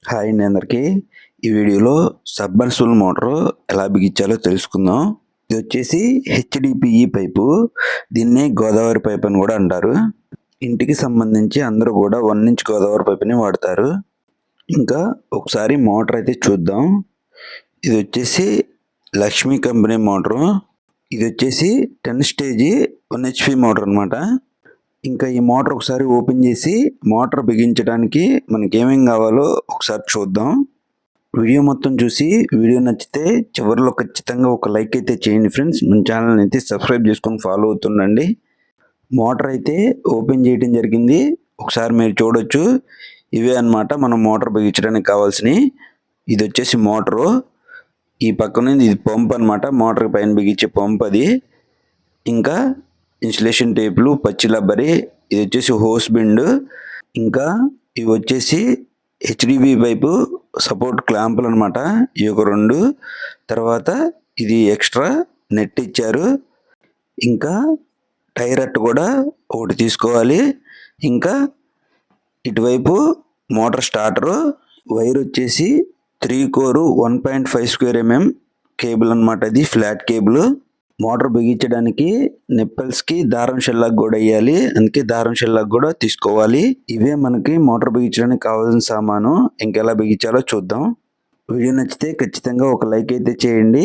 Hi అండి అందరికీ. ఈ వీడియోలో సబ్మర్సిబుల్ మోటారు ఎలా బిగించాలో తెలుసుకుందాం. ఇది వచ్చేసి హెచ్డిపిఈ పైపు. దీన్ని గోదావరి పైప్ అని కూడా అంటారు. ఇంటికి సంబంధించి అందరూ కూడా 1 ఇంచ్ గోదావరి పైపుని వాడతారు. ఇంకా ఒకసారి మోటార్ అయితే చూద్దాం. ఇది వచ్చేసి లక్ష్మీ కంపెనీ మోటారు. ఇది వచ్చేసి 10 స్టేజీ 1 HP మోటార్ అనమాట. ఇంకా ఈ మోటార్ ఒకసారి ఓపెన్ చేసి మోటార్ బిగించడానికి మనకి ఏమేం కావాలో ఒకసారి చూద్దాం. వీడియో మొత్తం చూసి వీడియో నచ్చితే చివరిలో ఖచ్చితంగా ఒక లైక్ అయితే చేయండి ఫ్రెండ్స్. మన ఛానల్ని అయితే సబ్స్క్రైబ్ చేసుకొని ఫాలో అవుతుండండి. మోటార్ అయితే ఓపెన్ చేయడం జరిగింది. ఒకసారి మీరు చూడొచ్చు. ఇవే అన్నమాట మనం మోటార్ బిగించడానికి కావాల్సినవి. ఇది వచ్చేసి మోటారు. ఈ పక్కన ఇది పంప్ అనమాట. మోటార్ పైన బిగించే పంప్ అది. ఇంకా ఇన్సులేషన్ టేపులు, పచ్చి రబ్బరి, ఇది వచ్చేసి హోస్ బెండ్, ఇంకా ఇవి వచ్చేసి హెచ్డిపి పైపు సపోర్ట్ క్లాంపులు అనమాట. ఇవి ఒక 2. తర్వాత ఇది ఎక్స్ట్రా నెట్ ఇచ్చారు. ఇంకా టైర్ అట్టు కూడా ఒకటి తీసుకోవాలి. ఇంకా ఇటువైపు మోటార్ స్టార్టరు. వైర్ వచ్చేసి 3 కోర్ 1.5 స్క్వేర్ mm కేబుల్ అనమాట. ఇది ఫ్లాట్ కేబుల్. మోటార్ బిగించడానికి నిప్పల్స్కి దారం షెల్లాక్ కూడా వేయాలి. అందుకే దారం షెల్లాక్ కూడా తీసుకోవాలి. ఇవే మనకి మోటార్ బిగించడానికి కావాల్సిన సామాను. ఇంకెలా బిగించాలో చూద్దాం. వీడియో నచ్చితే ఖచ్చితంగా ఒక లైక్ అయితే చేయండి.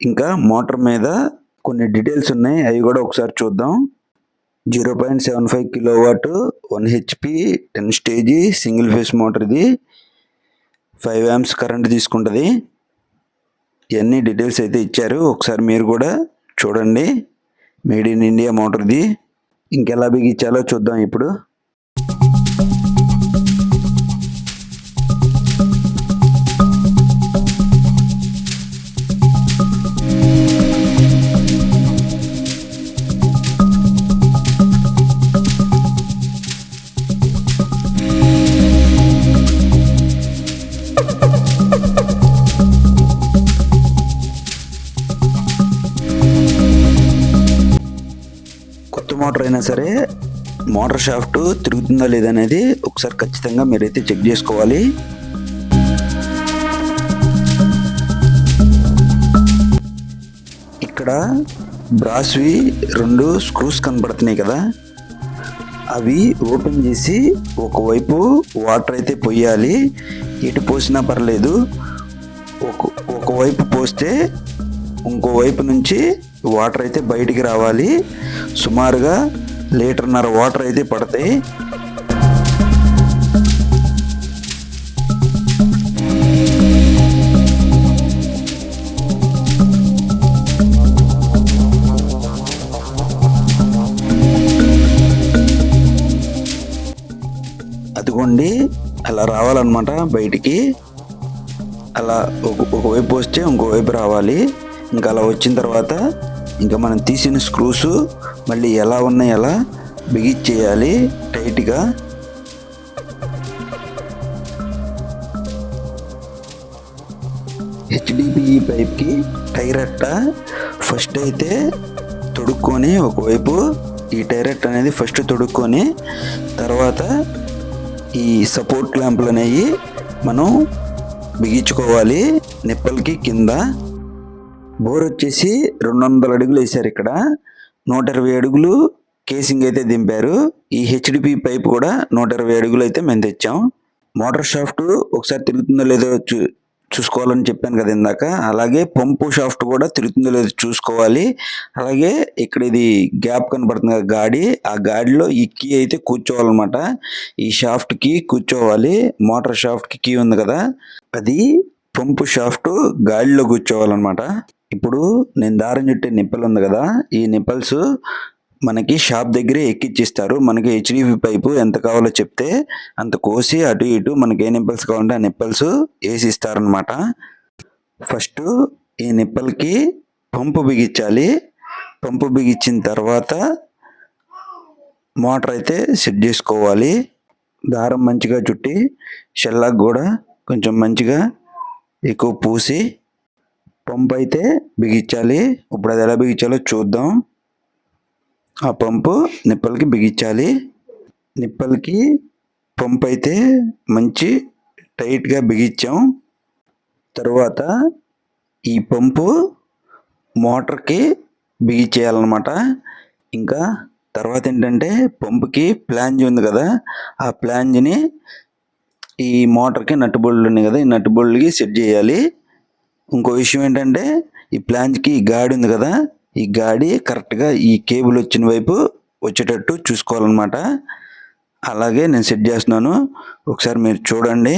ఇంకా మోటార్ మీద కొన్ని డీటెయిల్స్ ఉన్నాయి, అవి కూడా ఒకసారి చూద్దాం. 0.75 kW 1 HP 10 stage single phase motor. ఇది 5 amps కరెంట్ తీసుకుంటుంది. ఇవన్నీ డీటెయిల్స్ అయితే ఇచ్చారు. ఒకసారి మీరు కూడా చూడండి. మేడ్ ఇన్ ఇండియా మోటార్ది. ఇంకెలా బిగించాలో చూద్దాం ఇప్పుడు. మోటార్ అయినా సరే మోటార్ షాఫ్ట్ తిరుగుతుందా లేదనేది ఒకసారి ఖచ్చితంగా మీరైతే చెక్ చేసుకోవాలి. ఇక్కడ బ్రాస్వి 2 స్క్రూస్ కనబడుతున్నాయి కదా, అవి ఓపెన్ చేసి ఒకవైపు వాటర్ అయితే పోయాలి. ఇటు పోసినా పర్లేదు. ఒకవైపు పోస్తే ఇంకోవైపు నుంచి వాటర్ అయితే బయటికి రావాలి. సుమారుగా 1.5 లీటర్ వాటర్ అయితే పడతాయి. అదిగోండి అలా రావాలన్నమాట బయటికి. అలా ఒకవైపు వస్తే ఇంకోవైపు రావాలి. ఇంకా అలా వచ్చిన తర్వాత ఇంకా మనం తీసిన స్క్రూస్ మళ్ళీ ఎలా ఉన్నాయి అలా బిగించేయాలి టైట్గా. హెచ్డిపిఈ పైప్కి టైర్ అట్ట ఫస్ట్ అయితే తొడుక్కొని ఒకవైపు ఈ టైర్ అట్ట అనేది ఫస్ట్ తొడుక్కొని తర్వాత ఈ సపోర్ట్ క్లాంపులు అనేవి మనం బిగించుకోవాలి నిప్పలకి కింద. బోర్ వచ్చేసి 200 అడుగులు వేశారు. ఇక్కడ 120 అడుగులు కేసింగ్ అయితే దింపారు. ఈ హెచ్డిపి పైప్ కూడా 120 అడుగులు అయితే మేము తెచ్చాం. మోటార్ షాఫ్ట్ ఒకసారి తిరుగుతుందో లేదో చూసుకోవాలని చెప్పాను కదా ఇందాక. అలాగే పంపు షాఫ్ట్ కూడా తిరుగుతుందో లేదో చూసుకోవాలి. అలాగే ఇక్కడ ఇది గ్యాప్ కనబడుతుంది కదా గాడి, ఆ గాడిలో ఈ కీ అయితే కూర్చోవాలన్నమాట. ఈ షాఫ్ట్ కి కూర్చోవాలి. మోటార్ షాఫ్ట్ కి కీ ఉంది కదా, అది పంపు షాఫ్ట్ గాడిలో కూర్చోవాలన్నమాట. ఇప్పుడు నేను దారం చుట్టే నిప్పల్ ఉంది కదా, ఈ నిప్పల్స్ మనకి షాప్ దగ్గరే ఎక్కిచ్చిస్తారు. మనకి హెచ్డిపి పైపు ఎంత కావాలో చెప్తే అంత కోసి అటు ఇటు మనకి ఏ నిప్పల్స్ కావాలంటే ఆ నిప్పల్స్ వేసి ఇస్తారనమాట. ఫస్ట్ ఈ నిప్పల్కి పంపు బిగించాలి. పంపు బిగించిన తర్వాత మోటార్ అయితే సెట్ చేసుకోవాలి. దారం మంచిగా చుట్టి షెల్లాక్ కూడా కొంచెం మంచిగా ఎక్కువ పూసి పంపు అయితే బిగించాలి. ఇప్పుడు అది ఎలా బిగించాలో చూద్దాం. ఆ పంపు నిప్పలకి బిగించాలి. నిప్పలకి పంప్ అయితే మంచి టైట్గా బిగించాం. తర్వాత ఈ పంపు మోటార్కి బిగించేయాలన్నమాట. ఇంకా తర్వాత ఏంటంటే పంపుకి ఫ్లాంజ్ ఉంది కదా, ఆ ఫ్లాంజ్ని ఈ మోటార్కి నట్టు బోల్ట్లు ఉన్నాయి కదా, ఈ నట్టు బోల్ట్కి సెట్ చేయాలి. ఇంకో విషయం ఏంటంటే ఈ ఫ్లాంజ్కి ఈ గాడి ఉంది కదా, ఈ గాడి కరెక్ట్గా ఈ కేబుల్ వచ్చిన వైపు వచ్చేటట్టు చూసుకోవాలన్నమాట. అలాగే నేను సెట్ చేస్తున్నాను, ఒకసారి మీరు చూడండి.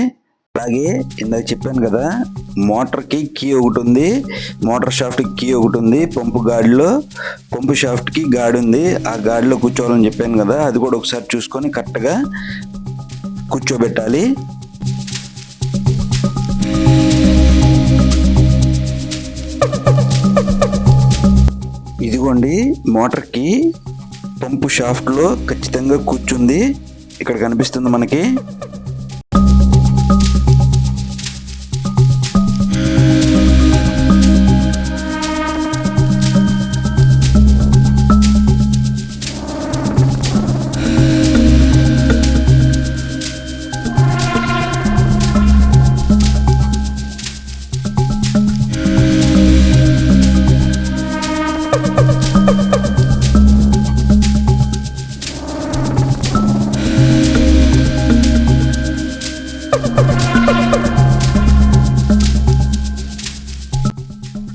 అలాగే ఇందాక చెప్పాను కదా, మోటార్కి కీ ఒకటి ఉంది, మోటార్ షాఫ్ట్కి కీ ఒకటి ఉంది, పంపు షాఫ్ట్కి గాడి ఉంది. ఆ గాడిలో కూర్చోవాలని చెప్పాను కదా, అది కూడా ఒకసారి చూసుకొని కరెక్ట్గా కూర్చోబెట్టాలి. ఇదిగోండి, మోటార్కి పంపు షాఫ్ట్లో ఖచ్చితంగా కూర్చుంది. ఇక్కడ కనిపిస్తుంది మనకి.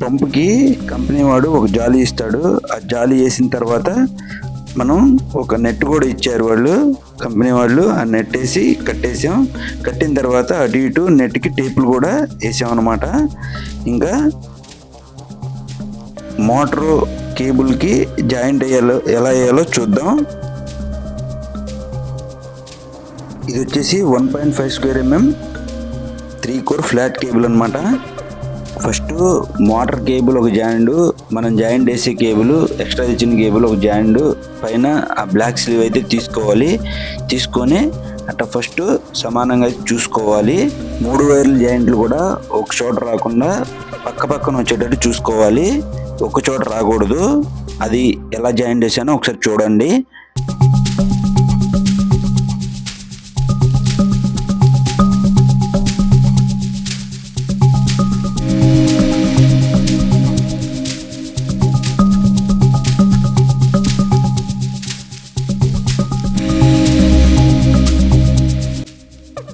పంపుకి కంపెనీ వాడు ఒక జాలి ఇస్తాడు. ఆ జాలి వేసిన తర్వాత మనం ఒక నెట్ కూడా ఇచ్చారు వాళ్ళు, కంపెనీ వాళ్ళు. ఆ నెట్ వేసి కట్టేసాం. కట్టిన తర్వాత అటు ఇటు నెట్కి టేపులు కూడా వేసాం అన్నమాట. ఇంకా మోటారు కేబుల్కి జాయింట్ ఎలా వేయాలో చూద్దాం. ఇది వచ్చేసి 1.5 square mm 3 core flat cable అనమాట. ఫస్ట్ మోటార్ కేబుల్ ఒక జాయింట్, మనం జాయింట్ వేసే కేబుల్, ఎక్స్ట్రా తెచ్చిన కేబుల్ ఒక జాయింట్, పైన ఆ బ్లాక్ స్లీవ్ అయితే తీసుకోవాలి. తీసుకొని అట్లా ఫస్ట్ సమానంగా చూసుకోవాలి. 3 వైర్ల జాయింట్లు కూడా ఒక చోట రాకుండా పక్క పక్కన వచ్చేటట్టు చూసుకోవాలి, ఒక చోట రాకూడదు. అది ఎలా జాయింట్ చేశానో ఒకసారి చూడండి.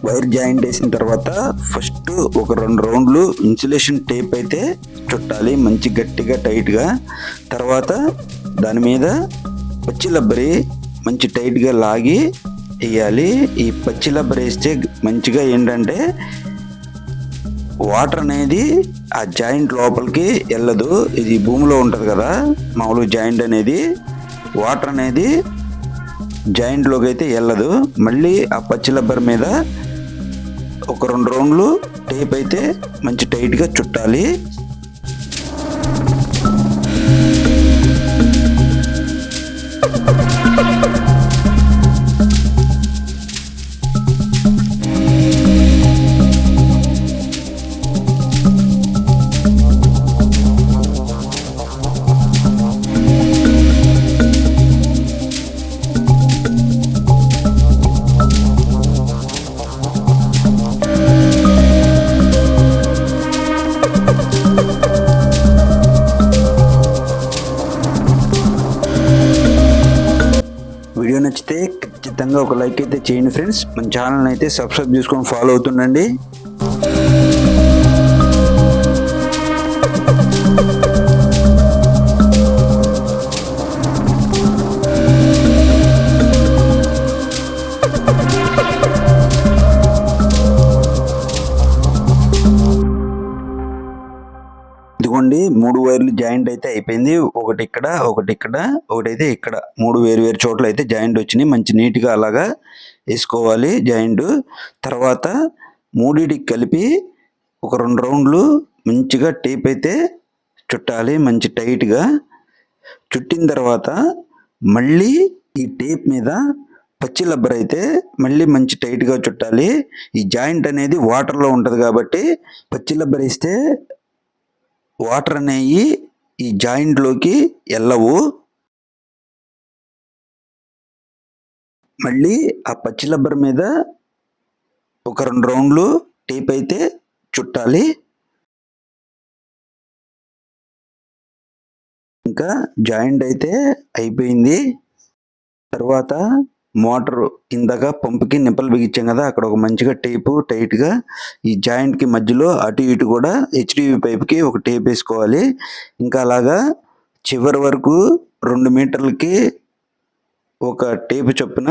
వైర్ జాయింట్ వేసిన తర్వాత ఫస్ట్ ఒక 2 రౌండ్లు ఇన్సులేషన్ టేప్ అయితే చుట్టాలి, మంచి గట్టిగా టైట్గా. తర్వాత దాని మీద పచ్చి రబ్బరి మంచి టైట్గా లాగి వేయాలి. ఈ పచ్చి రబ్బరి వేస్తే మంచిగా ఏంటంటే వాటర్ అనేది ఆ జాయింట్ లోపలికి వెళ్ళదు. ఇది భూమిలో ఉంటుంది కదా మామూలుగా జాయింట్ అనేది, వాటర్ అనేది జాయింట్లోకి అయితే వెళ్ళదు. మళ్ళీ ఆ పచ్చి రబ్బర్ మీద ఒక 2 రౌండ్లు టేప్ అయితే మంచి టైట్గా చుట్టాలి. వీడియో నచ్చితే ఖచ్చితంగా ఒక లైక్ అయితే చేయండి ఫ్రెండ్స్. మన ఛానల్ అయితే సబ్స్క్రైబ్ చేసుకొని ఫాలో అవుతుండండి. ఇదిగోండి, 3 వైర్లు జాయింట్ అయితే అయిపోయింది. ఒకటి ఇక్కడ, ఒకటైతే ఇక్కడ, 3 వేరు చోట్ల అయితే జాయింట్ వచ్చినాయి. మంచి నీట్గా అలాగా వేసుకోవాలి జాయింట్. తర్వాత మూడిటికి కలిపి ఒక 2 రౌండ్లు మంచిగా టేప్ అయితే చుట్టాలి, మంచి టైట్గా. చుట్టిన తర్వాత మళ్ళీ ఈ టేప్ మీద పచ్చి రబ్బర్ అయితే మళ్ళీ మంచి టైట్గా చుట్టాలి. ఈ జాయింట్ అనేది వాటర్లో ఉంటుంది కాబట్టి పచ్చి రబ్బర్ వేస్తే వాటర్ అనేవి ఈ జాయింట్లోకి వెళ్ళవు. మళ్ళీ ఆ పచ్చి రబ్బర్ మీద ఒక 2 రౌండ్లు టేప్ అయితే చుట్టాలి. ఇంకా జాయింట్ అయితే అయిపోయింది. తర్వాత మోటారు ఇందాక పంపుకి నిప్పలు బిగించాం కదా, అక్కడ ఒక మంచిగా టేపు టైట్గా ఈ జాయింట్కి మధ్యలో అటు ఇటు కూడా హెచ్డివి పైప్కి ఒక టేప్ వేసుకోవాలి. ఇంకా అలాగా చివరి వరకు 2 మీటర్లకి ఒక టేపు చొప్పున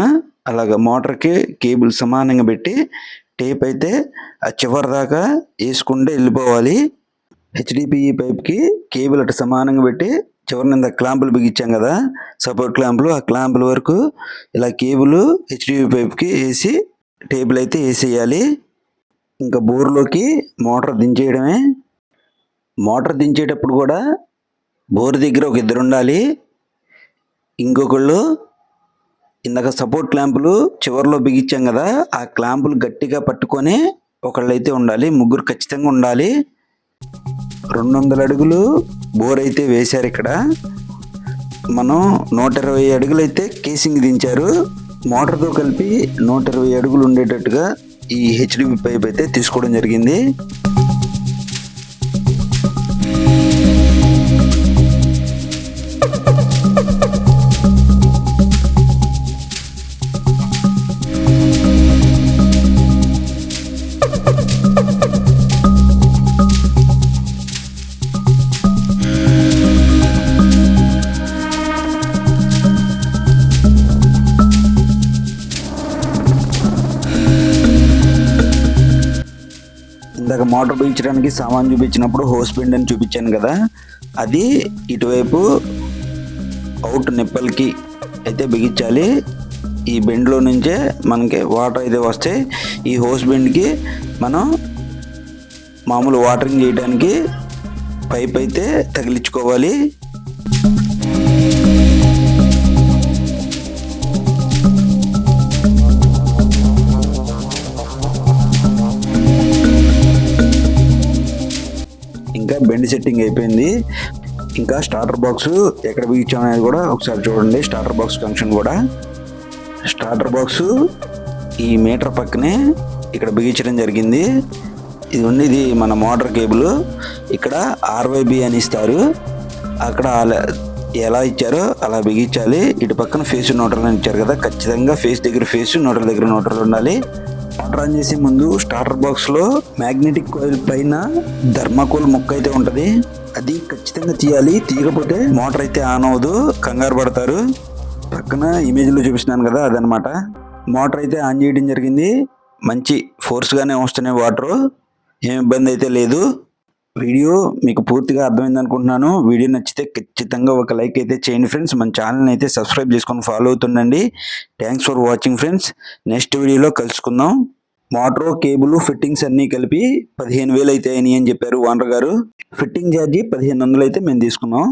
అలాగ మోటార్కి కేబుల్ సమానంగా పెట్టి టేప్ అయితే ఆ చివరి దాకా వేసుకుంటే వెళ్ళిపోవాలి. హెచ్డిపిఈ పైప్కి కేబుల్ అటు సమానంగా పెట్టి చివరిన క్లాంపులు బిగించాం కదా, సపోర్ట్ క్లాంపులు, ఆ క్లాంపుల వరకు ఇలా కేబుల్ హెచ్డిపి పైప్కి వేసి టేబుల్ అయితే వేసేయాలి. ఇంకా బోర్లోకి మోటార్ దించేయడమే. మోటార్ దించేటప్పుడు కూడా బోర్ దగ్గర ఒక ఇద్దరు ఉండాలి. ఇంకొకళ్ళు ఇందాక సపోర్ట్ క్లాంపులు చివరిలో బిగించాం కదా, ఆ క్లాంపులు గట్టిగా పట్టుకొని ఒకళ్ళు అయితే ఉండాలి. ముగ్గురు ఖచ్చితంగా ఉండాలి. 200 అడుగులు బోర్ అయితే వేశారు. ఇక్కడ మనం 120 అడుగులు అయితే కేసింగ్ దించారు. మోటార్తో కలిపి 120 అడుగులు ఉండేటట్టుగా ఈ హెచ్డిపి పైప్ అయితే తీసుకోవడం జరిగింది. ఇందాక మోటార్ బిగించడానికి సామాన్ చూపించినప్పుడు హోస్ బెండ్ అని చూపించాను కదా, అది ఇటువైపు అవుట్ నిప్పల్కి అయితే బిగించాలి. ఈ బెండ్లో నుంచే మనకి వాటర్ అయితే వస్తాయి. ఈ హోస్ బెండ్కి మనం మామూలు వాటరింగ్ చేయడానికి పైప్ అయితే తగిలించుకోవాలి. ఇంకా బెండ్ సెట్టింగ్ అయిపోయింది. ఇంకా స్టార్టర్ బాక్స్ ఎక్కడ బిగించాం అనేది కూడా ఒకసారి చూడండి. స్టార్టర్ బాక్స్ కనెక్షన్ కూడా, స్టార్టర్ బాక్స్ ఈ మీటర్ పక్కనే ఇక్కడ బిగించడం జరిగింది. ఇది మన మోటార్ కేబుల్. ఇక్కడ RYB అని ఇస్తారు, అక్కడ ఎలా ఇచ్చారో అలా బిగించాలి. ఇటు పక్కన ఫేస్ న్యూట్రల్ అని ఇచ్చారు కదా, ఖచ్చితంగా ఫేస్ దగ్గర ఫేస్, న్యూట్రల్ దగ్గర న్యూట్రల్ ఉండాలి. మోటార్ ఆన్ చేసే ముందు స్టార్టర్ బాక్స్ లో మ్యాగ్నెటిక్ కాయిల్ పైన థర్మాకోల్ ముక్క అయితే ఉంటది, అది ఖచ్చితంగా తీయాలి. తీయకపోతే మోటార్ అయితే ఆన్ అవ్వదు, కంగారు పడతారు. పక్కన ఇమేజ్ లో చూపిస్తున్నాను కదా, అదనమాట. మోటార్ అయితే ఆన్ చేయడం జరిగింది. మంచి ఫోర్స్ గానే వస్తున్నాయి వాటర్, ఏం ఇబ్బంది అయితే లేదు. వీడియో మీకు పూర్తిగా అర్థమైంది అనుకుంటున్నాను. వీడియో నచ్చితే ఖచ్చితంగా ఒక లైక్ అయితే చేయండి ఫ్రెండ్స్. మన ఛానల్ని అయితే సబ్స్క్రైబ్ చేసుకొని ఫాలో అవుతుండండి. Thanks for watching friends. Next వీడియోలో కలుసుకుందాం. మోటార్ కేబుల్ ఫిట్టింగ్స్ అన్నీ కలిపి 15,000 అయితే అయినాయి అని చెప్పారు ఓనర్ గారు. ఫిట్టింగ్ ఛార్జీ 1500 అయితే మేము తీసుకున్నాం.